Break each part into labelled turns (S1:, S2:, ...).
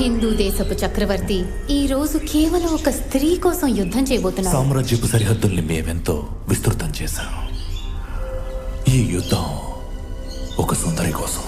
S1: హిందూ దేశపు చక్రవర్తి ఈ రోజు కేవలం ఒక స్త్రీ కోసం యుద్ధం చేయబోతున్నారు.
S2: సామ్రాజ్యపు సరిహద్దుల్ని మేమెంతో విస్తృతం చేశాం. ఈ యుద్ధం ఒక సుందరి కోసం.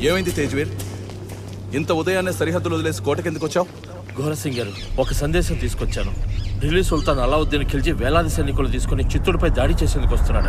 S3: ఏమైంది తేజ్వీర్? ఇంత ఉదయాన్నే సరిహద్దులు వదిలేసి కోటకెందుకు వచ్చావు?
S4: ఘోరసింగ్ గారు, ఒక సందేశం తీసుకొచ్చాను. ఢిల్లీ సుల్తాన్ అలావుద్దీన్ ఖిల్జీ వేలాది సైనికులు తీసుకుని చిత్తూరుపై దాడి చేసేందుకు వస్తున్నాడు.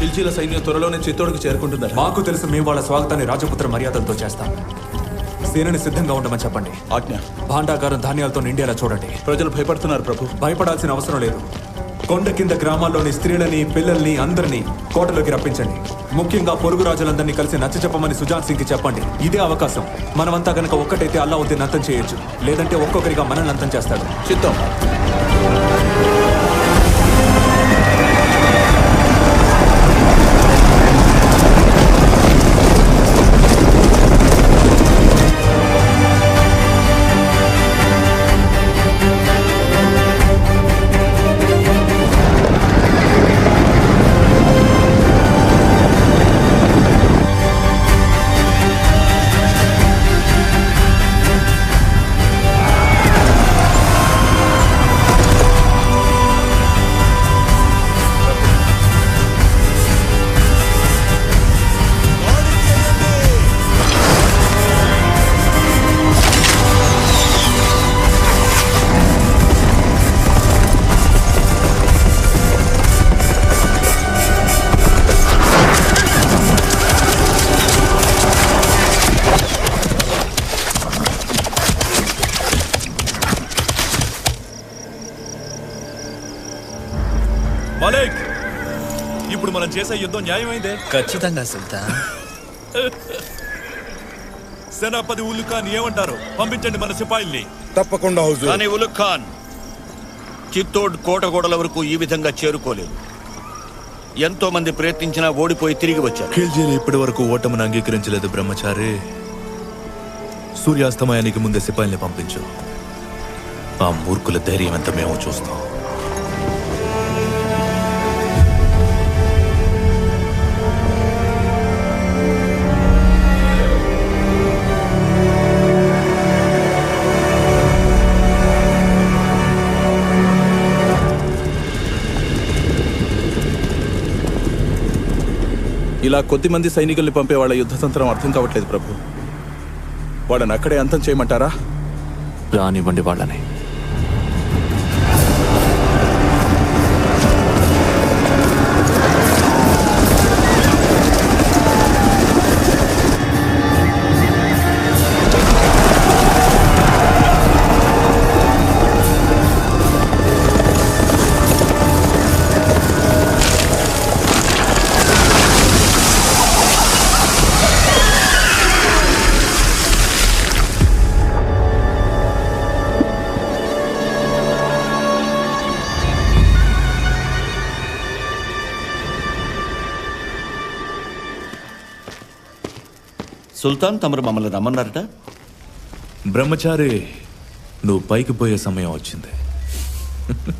S3: ఖిల్జీల సైన్యం త్వరలోనే చిత్తోడుకు చేరుకుంటున్నారు.
S5: మాకు తెలుసు. మేము వాళ్ళ స్వాగతాన్ని రాజపుత్ర మర్యాదలతో చేస్తాం. సేనని సిద్ధంగా ఉండమని చెప్పండి.
S3: ఆజ్ఞ.
S5: భాండాగారం ధాన్యాలతో నిండేలా చూడండి.
S3: ప్రజలు భయపడుతున్నారు ప్రభు.
S5: భయపడాల్సిన అవసరం లేదు. కొండ కింద గ్రామాల్లోని స్త్రీలని, పిల్లల్ని అందరినీ కోటలోకి రప్పించండి. ముఖ్యంగా పొరుగు రాజులందరినీ కలిసి నచ్చ చెప్పమని సుజాన్ సింగ్ కి చెప్పండి. ఇదే అవకాశం. మనమంతా కనుక ఒక్కటైతే అల్లావుద్దీన్ అంతం చేయొచ్చు. లేదంటే ఒక్కొక్కరిగా మనల్ని అంతం చేస్తాడు.
S3: చిత్తం.
S2: మలిక్, ఇప్పుడు మనం చేసే యుద్ధం న్యాయమైందే?
S6: ఖచ్చితంగా సుల్తాన్.
S2: సేనాపతి ఉలుగ్ ఖాన్ ఏమంటారు? పంపించండి మన సిపాయిల్ని.
S7: తప్పకుండా హుజూర్.
S8: కానీ ఉలుగ్ ఖాన్ చిత్తోడ్ కోట గోడల వరకు ఈ విధంగా చేరుకోలేదు. ఎంతో మంది ప్రయత్నించినా ఓడిపోయి తిరిగి వచ్చారు.
S2: ఖిల్జీలు ఇప్పటి వరకు ఓటమిని అంగీకరించలేదు బ్రహ్మచారి. సూర్యాస్తమయానికి ముందే సిపాయిల్ని పంపించు. ఆ మూర్ఖుల ధైర్యం ఎంత మేము చూస్తాం.
S3: ఇలా కొద్ది మంది సైనికుల్ని పంపే వాళ్ళ యుద్ధ తంత్రం అర్థం కావట్లేదు ప్రభు. వాళ్ళని అక్కడే అంతం చేయమంటారా?
S2: రానివ్వండి వాళ్ళని.
S8: సుల్తాన్ తమరు మమ్మల్ని రమ్మన్నారట.
S2: బ్రహ్మచారి, నువ్వు పైకి పోయే సమయం వచ్చింది.